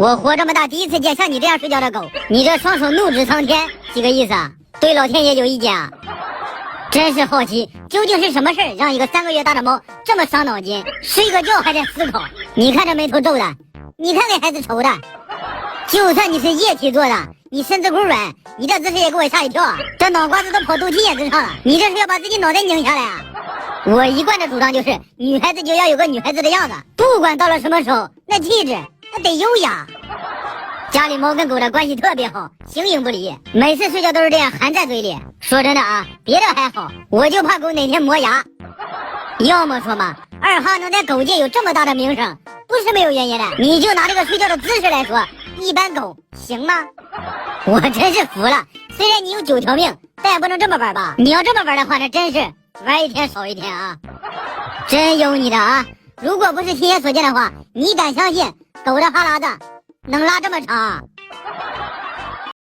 我活这么大第一次见像你这样睡觉的狗，你这双手怒指苍天，几个意思啊？对老天爷有意见啊？真是好奇，究竟是什么事儿让一个3个月大的猫这么伤脑筋，睡个觉还在思考？你看这眉头皱的，你看给孩子愁的。就算你是液体做的，你身子骨软，你这姿势也给我吓一跳啊！这脑瓜子都跑肚脐眼子上了，你这是要把自己脑袋拧下来啊？我一贯的主张就是，女孩子就要有个女孩子的样子，不管到了什么时候，那气质那得优雅。家里猫跟狗的关系特别好，形影不离，每次睡觉都是这样含在嘴里。说真的啊，别的还好，我就怕狗哪天磨牙。要么说嘛，二哈能在狗界有这么大的名声，不是没有原因的。你就拿这个睡觉的姿势来说，一般狗行吗？我真是服了。虽然你有9条命，但也不能这么玩吧？你要这么玩的话，那真是玩一天少一天啊！真有你的啊！如果不是亲眼所见的话，你敢相信狗的哈喇子能拉这么长啊？